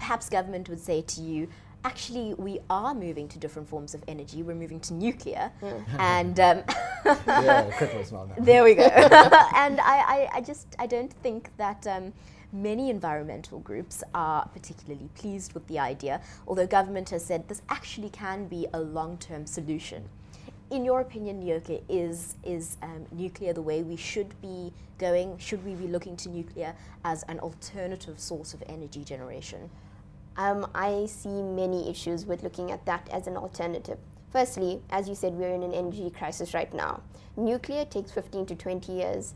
perhaps government would say to you, actually, we are moving to different forms of energy. We're moving to nuclear, and yeah, Christmas now. there we go. And I don't think that many environmental groups are particularly pleased with the idea, although government has said this actually can be a long-term solution. In your opinion, Nyoka, is nuclear the way we should be going? Should we be looking to nuclear as an alternative source of energy generation? I see many issues with looking at that as an alternative. Firstly, as you said, we're in an energy crisis right now. Nuclear takes 15 to 20 years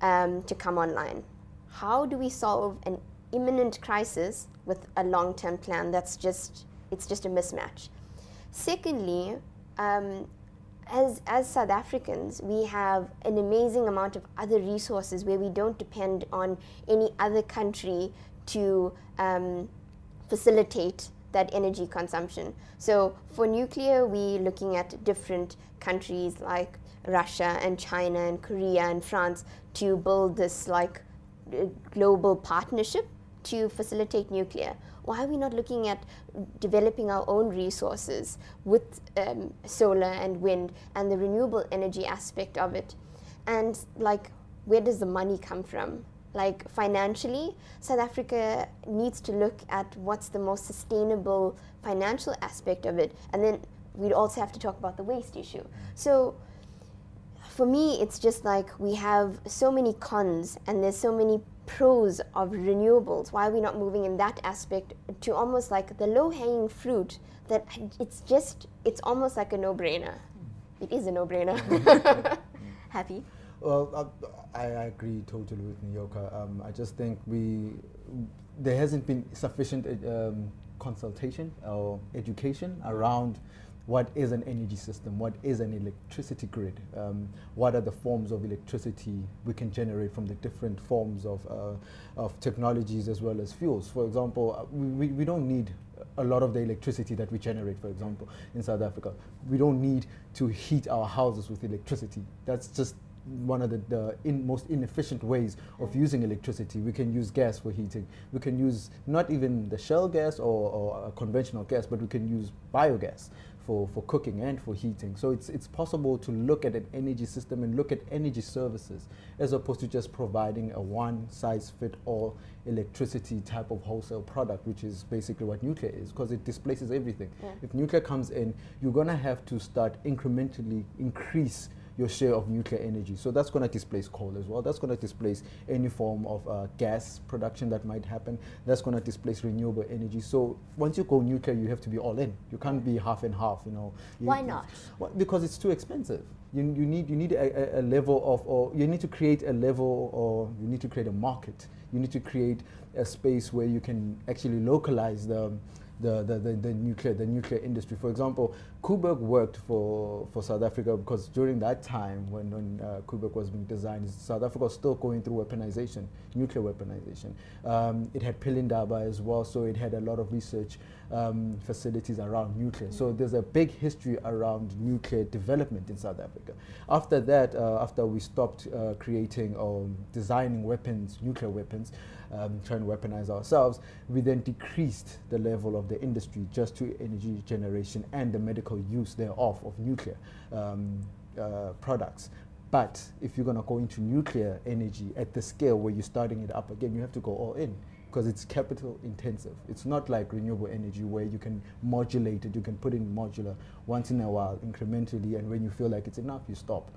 to come online. How do we solve an imminent crisis with a long-term plan? It's just a mismatch. Secondly, as South Africans, we have an amazing amount of other resources where we don't depend on any other country to facilitate that energy consumption. So for nuclear, we're looking at different countries like Russia and China and Korea and France to build this like global partnership to facilitate nuclear. Why are we not looking at developing our own resources with solar and wind and the renewable energy aspect of it? And like, where does the money come from? Like financially, South Africa needs to look at what's the most sustainable financial aspect of it. And then we'd also have to talk about the waste issue. So for me, it's just like we have so many cons and there's so many pros of renewables. Why are we not moving in that aspect to almost like the low-hanging fruit that it's almost like a no-brainer. It is a no-brainer. Happy? Well, I agree totally with Nyoka. I just think there hasn't been sufficient consultation or education around what is an energy system, what is an electricity grid, what are the forms of electricity we can generate from the different forms of technologies as well as fuels. For example, we don't need a lot of the electricity that we generate, for example, in South Africa. We don't need to heat our houses with electricity. That's just one of the most inefficient ways of using electricity. We can use gas for heating. We can use not even the shell gas or a conventional gas, but we can use biogas for cooking and for heating. So it's possible to look at an energy system and look at energy services as opposed to just providing a one-size-fit-all electricity type of wholesale product, which is basically what nuclear is, because it displaces everything. Yeah. If nuclear comes in, you're going to have to start incrementally increase your share of nuclear energy. So that's going to displace coal as well. That's going to displace any form of gas production that might happen. That's going to displace renewable energy. So once you go nuclear, you have to be all in. You can't be half and half, you know. Why not? Well, because it's too expensive. You need a level of, or you need to create a level, or you need to create a market. You need to create a space where you can actually localize the nuclear industry. For example, Koeberg worked for South Africa because during that time when Koeberg was being designed, South Africa was still going through weaponization, nuclear weaponization. It had Philindaba as well, so it had a lot of research facilities around nuclear. So there's a big history around nuclear development in South Africa. After that, after we stopped creating or designing weapons, nuclear weapons, trying to weaponize ourselves, we then decreased the level of the industry just to energy generation and the medical use thereof of nuclear products. But if you're going to go into nuclear energy at the scale where you're starting it up again, you have to go all in because it's capital intensive. It's not like renewable energy where you can modulate it, you can put in modular once in a while incrementally, and when you feel like it's enough, you stop.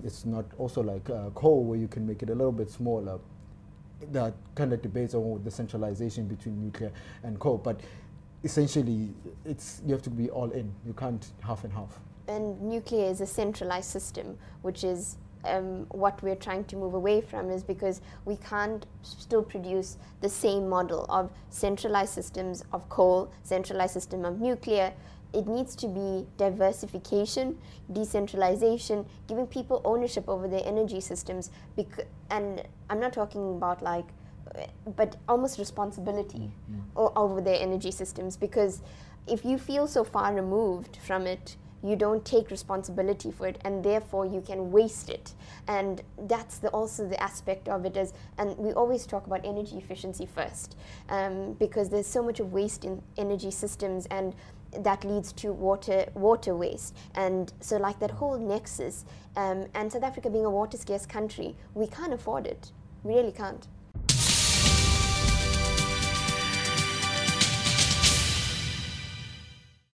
It's not also like coal where you can make it a little bit smaller. That kind of debates on the centralization between nuclear and coal, but essentially you have to be all in. You can't half and half. And nuclear is a centralized system, which is what we're trying to move away from, is because we can't still produce the same model of centralized systems of coal, centralized system of nuclear. It needs to be diversification, decentralization, giving people ownership over their energy systems. And I'm not talking about like, but almost responsibility over their energy systems. Because if you feel so far removed from it, you don't take responsibility for it, and therefore you can waste it. And that's also the aspect of it is, and we always talk about energy efficiency first, because there's so much of waste in energy systems, and that leads to water waste. And so like that whole nexus, and South Africa being a water scarce country, we can't afford it. We really can't.